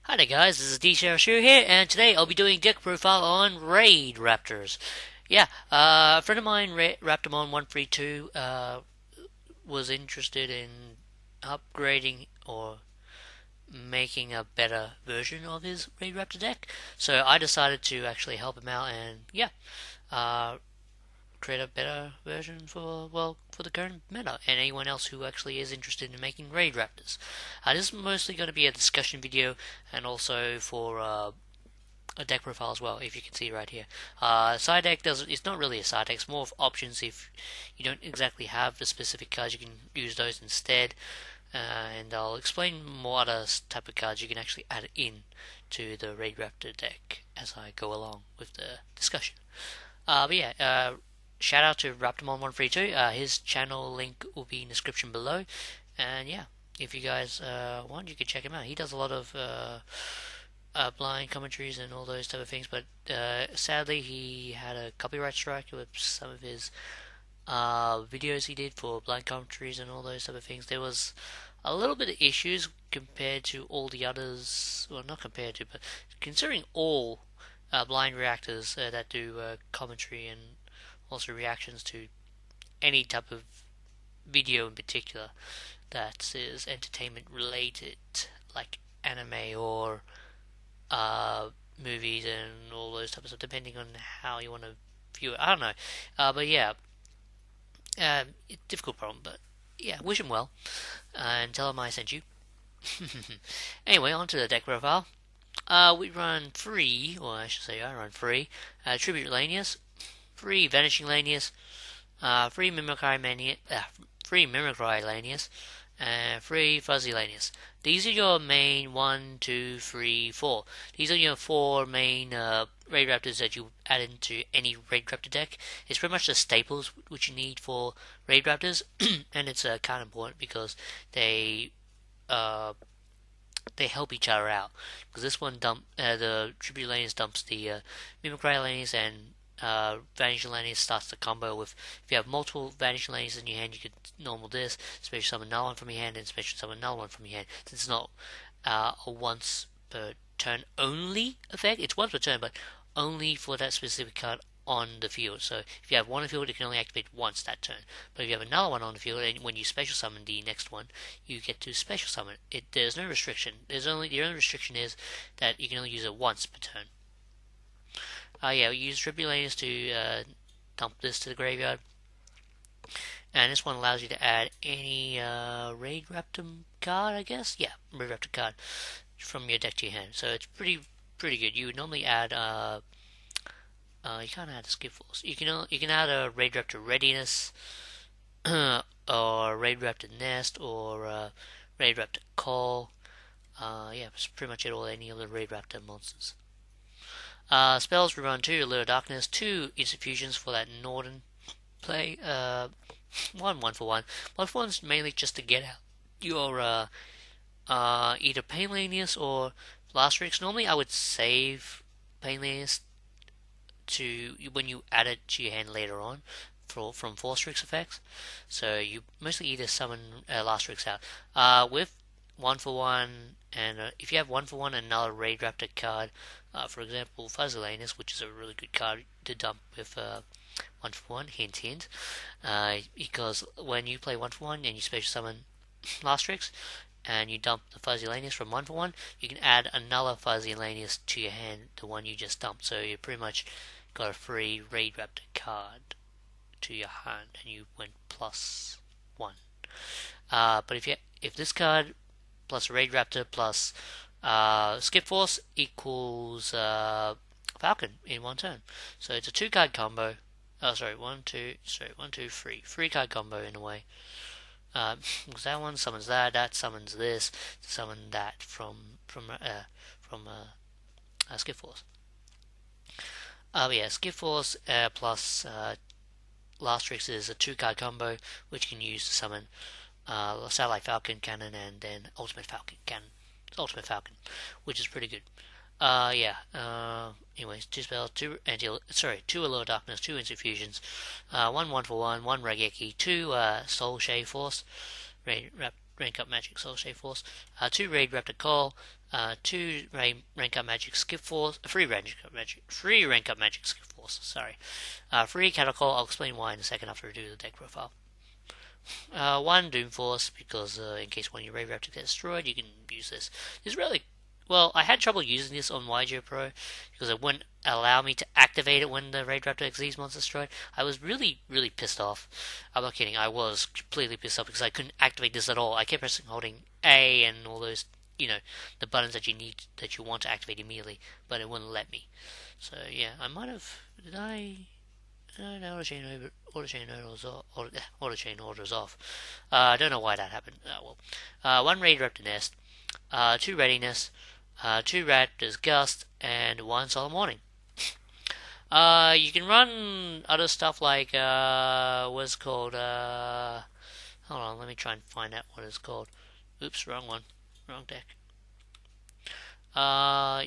Hi there guys, this is DCRS here, and today I'll be doing deck profile on Raidraptors. Yeah, a friend of mine, Raptormon132, was interested in upgrading or making a better version of his Raidraptor deck, so I decided to actually help him out and, uh, create a better version for the current meta and anyone else who actually is interested in making Raidraptors. This is mostly going to be a discussion video and also for a deck profile as well, if you can see right here. Side deck it's not really a side deck, it's more of options. If you don't exactly have the specific cards, you can use those instead. And I'll explain more other type of cards you can actually add in to the Raidraptor deck as I go along with the discussion. Shout out to Raptormon132. His channel link will be in the description below. And yeah, if you guys want, you can check him out. He does a lot of blind commentaries and all those type of things, but sadly he had a copyright strike with some of his videos he did for blind commentaries and all those type of things. There was a little bit of issues compared to all the others, well, not compared to, but considering all blind reactors that do commentary and also reactions to any type of video in particular that is entertainment related, like anime or movies and all those types of stuff, depending on how you want to view it. I don't know, but yeah, difficult problem. But yeah, wish him well and tell him I sent you. Anyway, on to the deck profile. We run free, or I should say, I run free. Tribute Lanius, free Vanishing Lanius, free Mimicry Lanius, and free Fuzzy Lanius. These are your main 1, 2, 3, 4. These are your 4 main Raidraptors that you add into any Raidraptor deck. It's pretty much the staples which you need for Raidraptors, and it's kind of important because they help each other out. Because this one the Tribute Lanius dumps the Mimicry Lanius, and Vanishing Lanius starts the combo with, if you have multiple Vanishing Lanius in your hand, you could normal this, special summon another one from your hand, and special summon another one from your hand. Since it's not a once per turn only effect, it's once per turn, but only for that specific card on the field. So if you have one on the field, it can only activate once that turn. But if you have another one on the field, and when you special summon the next one, you get to special summon it. There's no restriction. The only restriction is that you can only use it once per turn. We use Tribulanus to dump this to the graveyard. And this one allows you to add any Raidraptor card, I guess? Yeah, Raidraptor card from your deck to your hand. So it's pretty good. You would normally add you can't add a Skip Force. You can add a Raidraptor Readiness, or Raidraptor Nest, or Raidraptor Call. That's pretty much it. All any of the Raidraptor monsters. Spells, we run 2 Allure Darkness, 2 Insuffusions for that Northern play, 1 for 1. 1 for 1's mainly just to get out your either Painlanius or Blastrix. Normally I would save Painlanius to when you add it to your hand later on from Forstrix effects. So you mostly either summon Blastrix out. With 1 for 1, and if you have 1 for 1 and another Raidraptor card, for example, Fuzzylanus, which is a really good card to dump with 1 for 1, hint hint, because when you play 1 for 1 and you special summon Blastrix, and you dump the Fuzzylanus from 1 for 1, you can add another Fuzzylanus to your hand, the one you just dumped, so you pretty much got a free Raidraptor card to your hand, and you went +1. But if this card plus Raidraptor plus Skip Force equals Falcon in one turn. So it's a 2-card combo. Oh, sorry, 1, 2, 3. 3-card combo in a way. Because that one summons that summons this, to summon that from Skip Force. Skip Force plus Blastrix is a 2-card combo, which you can use to summon Satellite Falcon Cannon and then Ultimate Falcon, which is pretty good. Anyways, 2 spells, 2 Allure Darkness, 2 Insuffusions, 1 for 1, 1 Regeki, 2 Soul Shave Force, Rank Up Magic Soul Shave Force, 2 Raidraptor Call, 2 rank up magic skip force, 3 rank up magic skip force. Sorry, 3 catacall. I'll explain why in a second after I do the deck profile. 1 Doom Force because in case one of your Raidraptor gets destroyed, you can use this. It's really well. I had trouble using this on YGO Pro because it wouldn't allow me to activate it when the Raidraptor XZ monster destroyed. I was really pissed off. I'm not kidding. I was completely pissed off because I couldn't activate this at all. I kept holding A and all those, the buttons that you want to activate immediately, but it wouldn't let me. So yeah, I might have. Did I? No, auto chain orders off. I don't know why that happened. Well, 1 Raidraptor Nest, 2 Readiness, 2 Raptors Gust, and 1 Solemn Warning. You can run other stuff like what's it called? Hold on, let me try and find out what it's called. Oops, wrong one, wrong deck.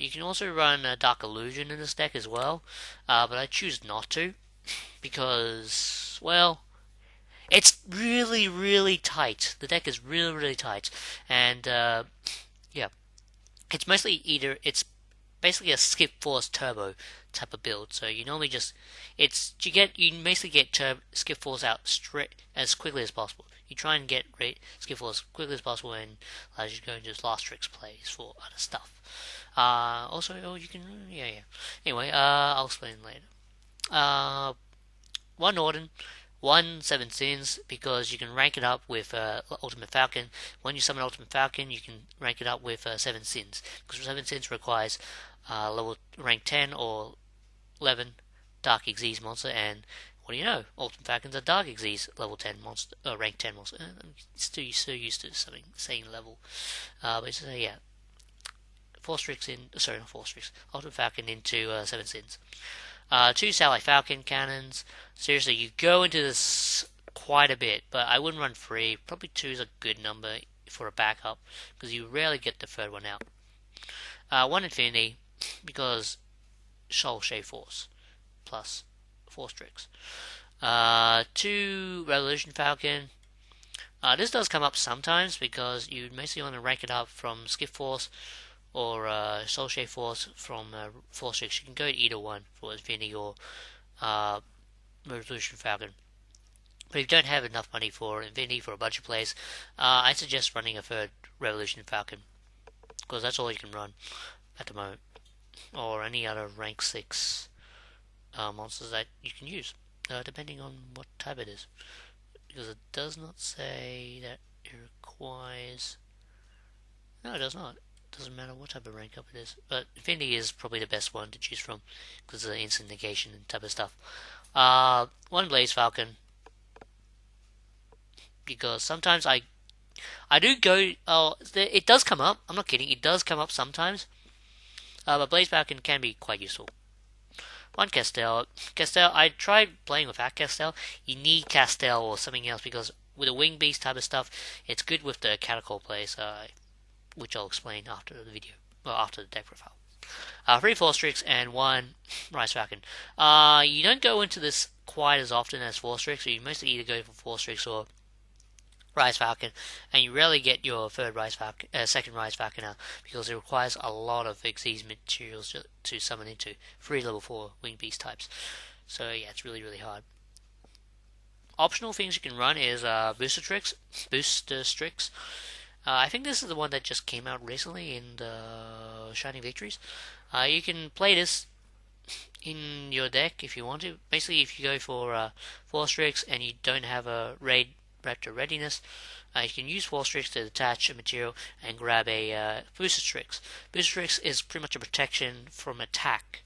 You can also run Dark Illusion in this deck as well, but I choose not to. Because, well, it's really tight. The deck is really tight, and yeah, it's basically a Skip Force Turbo type of build. So you normally you basically get Skip Force out straight as quickly as possible. You try and get Skip Force as quickly as possible, and allows you to go into Last Tricks plays for other stuff. Also, you can, yeah. Anyway, I'll explain later. 1 Norden, 1 Seven Sins, because you can rank it up with Ultimate Falcon. When you summon Ultimate Falcon, you can rank it up with 7 Sins, because 7 Sins requires level rank 10 or 11 Dark Xyz monster, and what do you know? Ultimate Falcon's a Dark Xyz level 10 monster, rank 10 monster. I'm still so used to saying level. But yeah. Ultimate Falcon into 7 Sins. 2 Satellite Falcon cannons. Seriously, you go into this quite a bit, but I wouldn't run 3. Probably 2 is a good number for a backup, because you rarely get the third one out. 1 Infinity, because Soul Shave Force, plus 4 Strix. 2 Revolution Falcon. This does come up sometimes, because you basically want to rank it up from Skip Force or Soul Shave Force from 4 Strix. You can go to either one for Infinity or Revolution Falcon. But if you don't have enough money for Infinity for a bunch of plays, I suggest running a 3rd Revolution Falcon, because that's all you can run at the moment, or any other rank 6 monsters that you can use, depending on what type it is, because it does not say that it requires. No, it does not. Doesn't matter what type of rank up it is, but Infinity is probably the best one to choose from because of the instant negation and type of stuff. 1 Blaze Falcon, because sometimes I do go. It does come up. I'm not kidding. It does come up sometimes. But Blaze Falcon can be quite useful. 1 Castel. I tried playing without Castel. You need Castel or something else, because with a Wing Beast type of stuff, it's good with the Catacol plays, which I'll explain after the video, or after the deck profile. 3 Force Strix and 1 Rise Falcon. You don't go into this quite as often as Force Strix, so you mostly either go for Force Strix or Rise Falcon, and you rarely get your second Rise Falcon out, because it requires a lot of Xyz materials to summon into 3 level 4 Wing Beast types. So yeah, it's really hard. Optional things you can run is Booster Strix. I think this is the one that just came out recently in the Shining Victories. You can play this in your deck if you want to. Basically, if you go for 4 Strix and you don't have a Raidraptor Readiness, you can use 4 Strix to detach a material and grab a Booster Strix. Booster Strix is pretty much a protection from attack.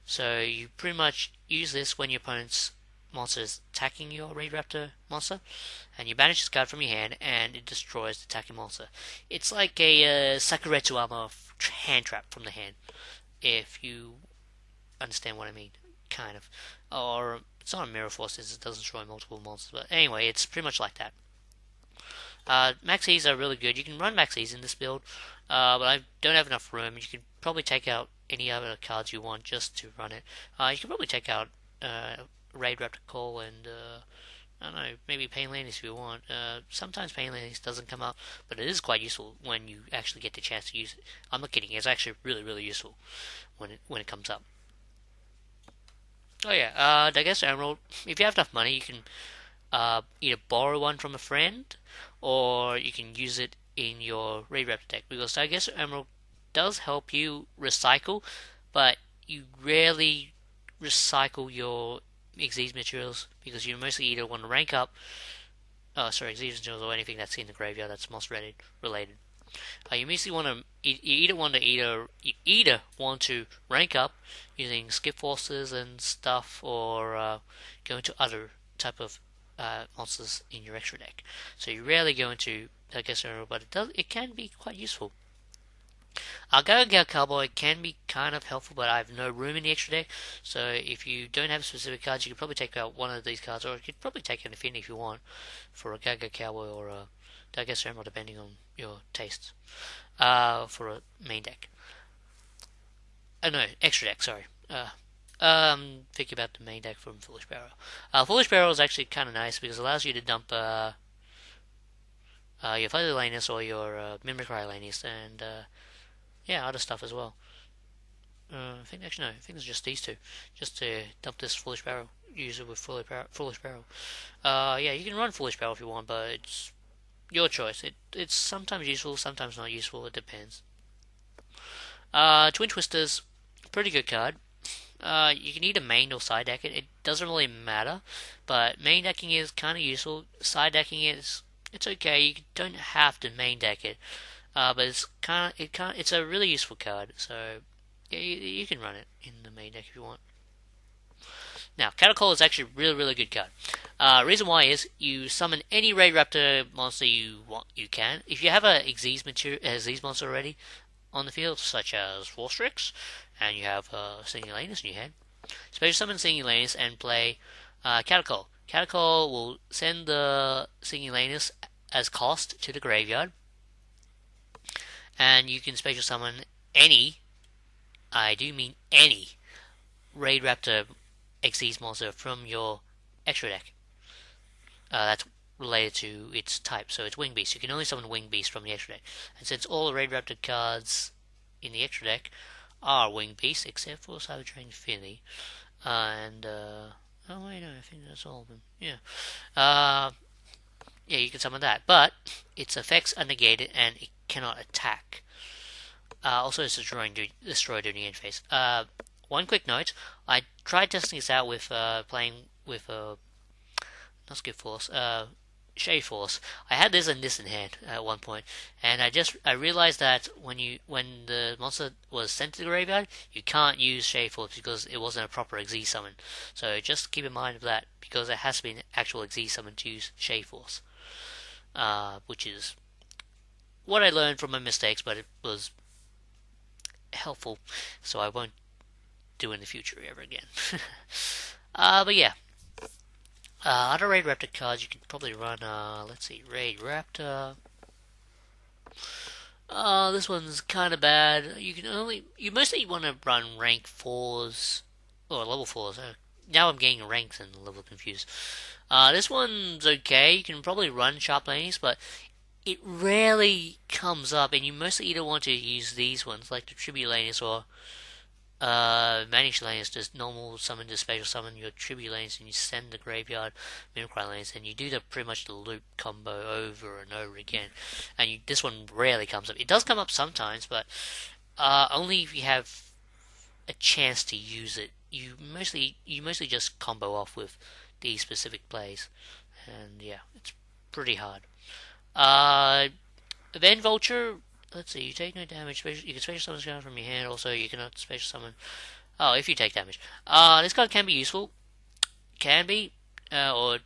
So you pretty much use this when your opponent's monster is attacking your Raidraptor monster, and you banish this card from your hand and it destroys the attacking monster. It's like a Sakuretsu Armor hand trap from the hand, if you understand what I mean, kind of. Or it's not a Mirror Force, it doesn't destroy multiple monsters, but anyway, it's pretty much like that. Maxis are really good. You can run Maxis in this build, but I don't have enough room. You can probably take out any other cards you want just to run it. You can probably take out Raidraptor Call and I don't know, maybe Pain Landings if you want. Sometimes Pain Landings doesn't come up, but it is quite useful when you actually get the chance to use it. I'm not kidding, it's actually really, really useful when it comes up. Oh yeah, I guess Emerald, if you have enough money, you can either borrow one from a friend, or you can use it in your Raidraptor deck, because I guess Emerald does help you recycle, but you rarely recycle your Xyz materials because you mostly either want to rank up, Xyz materials or anything that's in the graveyard that's moss related. You mostly want to you either want to rank up using skip forces and stuff, or go into other type of monsters in your extra deck. So you rarely go into, I guess, but it can be quite useful. Gaga Cowboy can be kind of helpful, but I have no room in the extra deck. So if you don't have specific cards, you could probably take out one of these cards, or you could probably take an Infinity if you want for a Gaga Cowboy or a Dagus Emerald, depending on your tastes. For a main deck. No, extra deck. Sorry. Thinking about the main deck from Foolish Barrel. Foolish Barrel is actually kind of nice because it allows you to dump your Fuzzy Lanus or your Mimicry Lanus, and yeah, other stuff as well. I think it's just these two. Just to dump this Foolish Barrel. Use it with Foolish Barrel. Yeah, you can run Foolish Barrel if you want, but it's your choice. It's sometimes useful, sometimes not useful. It depends. Twin Twisters, pretty good card. You can either main or side deck it. It doesn't really matter, but main decking is kind of useful. Side decking it's okay. You don't have to main deck it, but it's a really useful card. So yeah, you can run it in the main deck if you want. Now, Catacall is actually a really, really good card. Reason why is you summon any Raidraptor monster you want. You can. If you have a Xyz monster already on the field, such as Forstrix, and you have Singing Lanus in your hand, special summon Singing Lanus and play Catacall. Catacall will send the Singing Lanus as cost to the graveyard, and you can special summon any, I do mean any, Raidraptor Xyz monster from your extra deck. That's related to its type, so it's Wing Beast. You can only summon Wing Beast from the extra deck. And since all the Raidraptor cards in the extra deck are Wing Beast, except for Cybertrain Infinity, and oh wait, no, I think that's all of them. Yeah, yeah, you can summon that, but its effects are negated and it cannot attack. Also, it's destroyed during the end phase. One quick note: I tried testing this out with playing with not Skip Force, Shade Force. I had this and this in hand at one point, and I realized that when the monster was sent to the graveyard, you can't use Shade Force because it wasn't a proper Xyz summon. So just keep in mind of that, because it has to be an actual Xyz summon to use Shade Force, which is what I learned from my mistakes, but it was helpful, so I won't do in the future ever again. But yeah. Other Raidraptor cards you can probably run, let's see, Raidraptor. This one's kind of bad. You mostly want to run rank 4s, or level 4s. Now I'm getting ranks and level confused. This one's okay. You can probably run Sharp Lanes, but it rarely comes up, and you mostly either want to use these ones, like the Tribute Lanus or Manage Lanes, just normal summon to special summon your Tribute Lanes, and you send the graveyard Mimicry Lanes, and you do pretty much the loop combo over and over again. And this one rarely comes up. It does come up sometimes, but only if you have a chance to use it. You mostly just combo off with these specific plays, and yeah, it's pretty hard. Event Vulture. Let's see, you take no damage. You can special summon this card from your hand. Also, you cannot special summon. Oh, if you take damage. This card can be useful. Can be. Or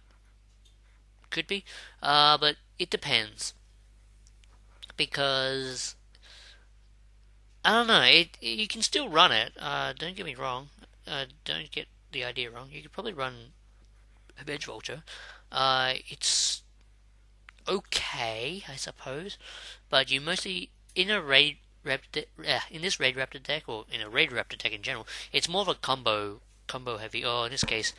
could be. But it depends. Because I don't know. You can still run it. Don't get me wrong. Don't get the idea wrong. You could probably run Avenge Vulture. It's okay, I suppose, but you mostly in this Raidraptor deck, or in a Raidraptor deck in general, it's more of a combo combo heavy, or in this case,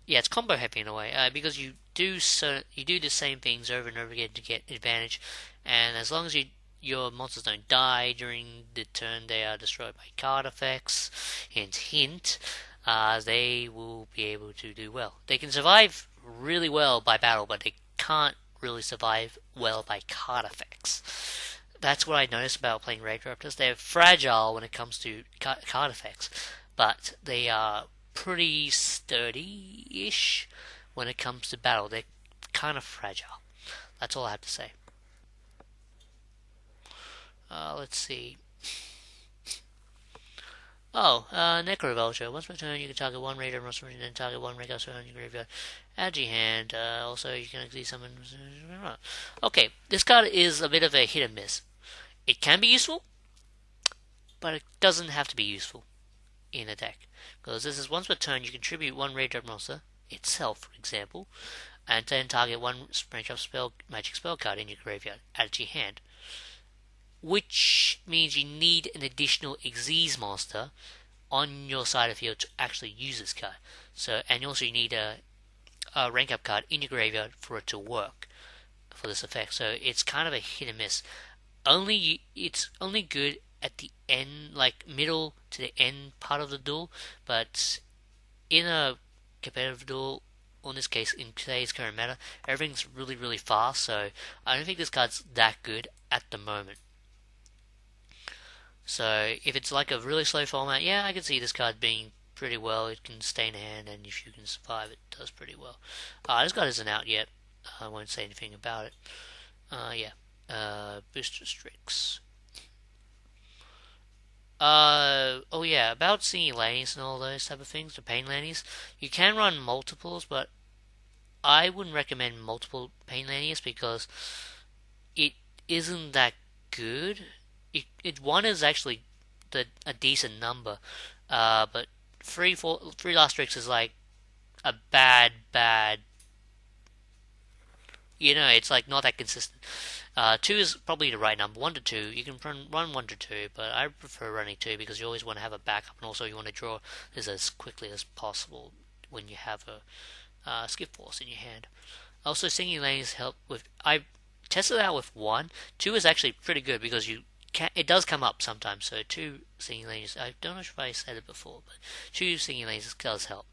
yeah, it's combo heavy in a way, because you do the same things over and over again to get advantage, and as long as your monsters don't die during the turn, they are destroyed by card effects. Hint, hint. They will be able to do well. They can survive really well by battle, but they can't really survive well by card effects. That's what I noticed about playing Raidraptors. They're fragile when it comes to card effects, but they are pretty sturdy-ish when it comes to battle. They're kind of fragile. That's all I have to say. Let's see. Oh, Necro Vulture. Once per turn, you can target one Raider monster and then target one regular on your graveyard. Add to your hand. Also, you can exceed summon. Okay, this card is a bit of a hit and miss. It can be useful, but it doesn't have to be useful in a deck. Because this is once per turn, you contribute one Raider monster, itself, for example, and then target one magic spell card in your graveyard. Add it to your hand. Which means you need an additional Xyz monster on your side of the field to actually use this card. So, and also you need a rank up card in your graveyard for it to work for this effect. So it's kind of a hit and miss. It's only good at the end, like middle to the end part of the duel, but in a competitive duel, or in this case, in today's current meta, everything's really, really fast. So I don't think this card's that good at the moment. So if it's like a really slow format, yeah, I can see this card being pretty well. It can stay in hand, and if you can survive, it does pretty well. This card isn't out yet. I won't say anything about it. Booster Strix. Oh yeah, about Singing Lanies and all those type of things, the Pain Lanies. You can run multiples, but I wouldn't recommend multiple Pain Lanies because it isn't that good. One is actually a decent number, but three last tricks is like a bad. It's like not that consistent. 2 is probably the right number. 1 to 2, you can run 1 to 2, but I prefer running 2 because you always want to have a backup, and also you want to draw this as quickly as possible when you have a skip force in your hand. Also, Singing Lanes help with. I tested it out with 1. 2 is actually pretty good because it does come up sometimes. So 2 Singing Lanes. I don't know if I said it before, but 2 Singing Lanes does help.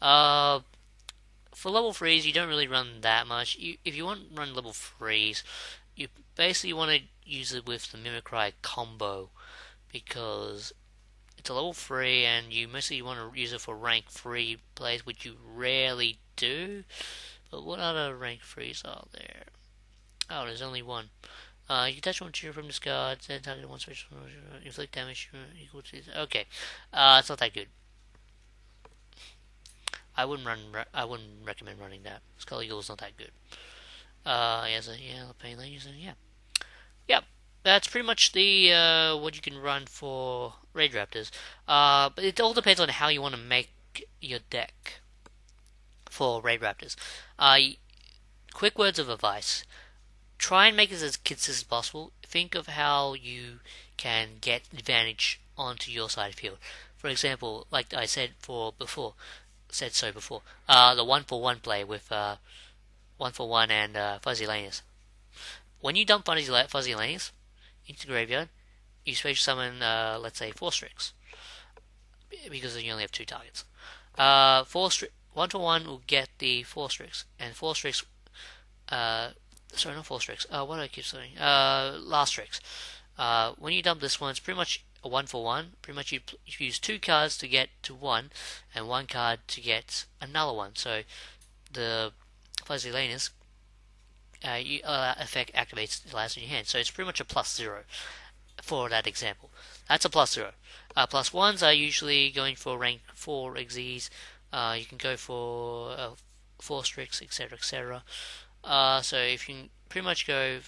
For level 3s, you don't really run that much. If you want to run level 3s, you basically want to use it with the Mimicry combo because it's a level 3 and you mostly want to use it for rank 3 plays, which you rarely do. But what other rank 3s are there? Oh, there's only one. You can attach one to from discard, then target one special, inflict damage equal to. Okay, it's not that good. I wouldn't recommend running that. Skull Eagle's not that good. Pain Ladies, yeah. That's pretty much the what you can run for Raidraptors. But it all depends on how you want to make your deck for Raidraptors. Quick words of advice. Try and make it as consistent as possible. Think of how you can get advantage onto your side of the field. For example, like I said before, the 1-for-1 play with 1-for-1 and Fuzzy Lanius. When you dump Fuzzy Lanius into the graveyard, you special summon, let's say, 4 Strix, because then you only have 2 targets. 1-for-1 will get the 4 Strix, and 4 Strix. Sorry, not 4 Strix. What do I keep saying? Last Strix. When you dump this one, it's pretty much a 1-for-1. Pretty much you use 2 cards to get to 1, and 1 card to get another one. So the Fuzzy Lanus effect activates the last in your hand. So it's pretty much a +0 for that example. That's a +0. +1s are usually going for rank 4 Xyz. You can go for 4 Strix, etc., etc. So if you can pretty much go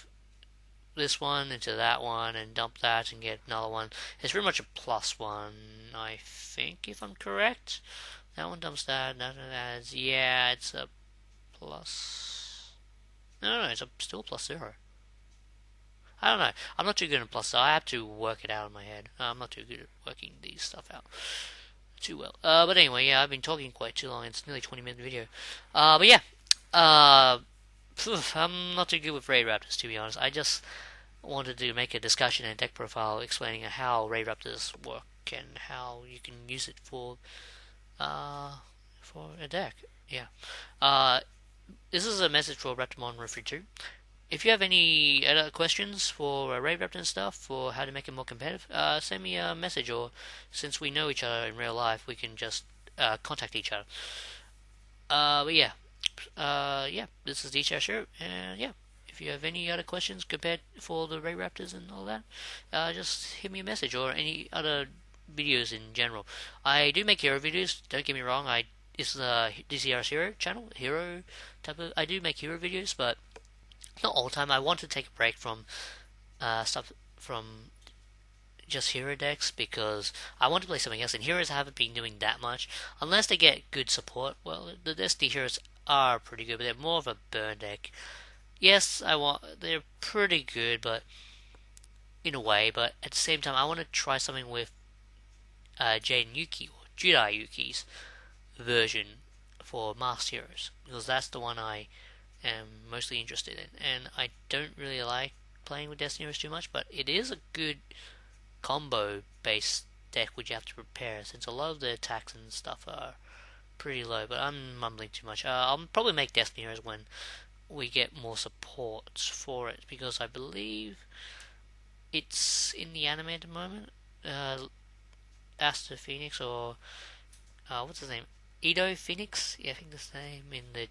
this one into that one and dump that and get another one, it's pretty much a +1, I think, if I'm correct. That one dumps that adds, yeah, it's a plus. No, it's still +0. I don't know. I'm not too good at plus, so I have to work it out in my head. I'm not too good at working these stuff out. too well. But anyway, yeah, I've been talking quite too long. It's nearly 20-minute video. But yeah, uh, I'm not too good with Raidraptors, to be honest. I just wanted to make a discussion and deck profile explaining how Raidraptors work and how you can use it uh, for a deck. Yeah. Uh, this is a message for Raptormon Referee 2. If you have any other questions for Raidraptor and stuff, for how to make it more competitive, send me a message, or since we know each other in real life, we can just contact each other. But yeah, yeah, this is DCRS, and yeah, if you have any other questions compared for the Raidraptors and all that, just hit me a message or any other videos in general. I do make hero videos. Don't get me wrong. This is a DCRS hero channel, hero type of. I do make hero videos, but not all the time. I want to take a break from stuff from just hero decks because I want to play something else. And heroes haven't been doing that much unless they get good support. Well, the Destiny heroes are pretty good, but they're more of a burn deck. Yes, they're pretty good, but in a way. But at the same time, I want to try something with Jaden Yuki or Jedi Yuki's version for Masked Heroes because that's the one I am mostly interested in. And I don't really like playing with Destiny heroes too much, but it is a good combo based deck which you have to prepare since a lot of the attacks and stuff are pretty low. But I'm mumbling too much. I'll probably make Destiny heroes when we get more support for it because I believe it's in the anime at the moment. Aster Phoenix or what's his name? Edo Phoenix? Yeah, I think that's the name in the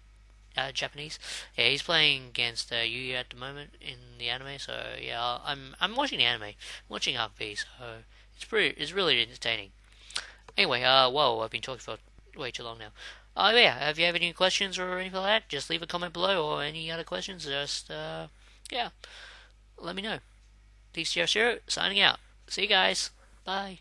Japanese. Yeah, he's playing against Yuya at the moment in the anime. So yeah, I'm watching the anime, I'm watching RP. So it's really entertaining. Anyway, whoa, I've been talking for way too long now. Yeah, if you have any questions or anything like that, just leave a comment below, or any other questions, just yeah, let me know. DCR0 signing out. See you guys. Bye.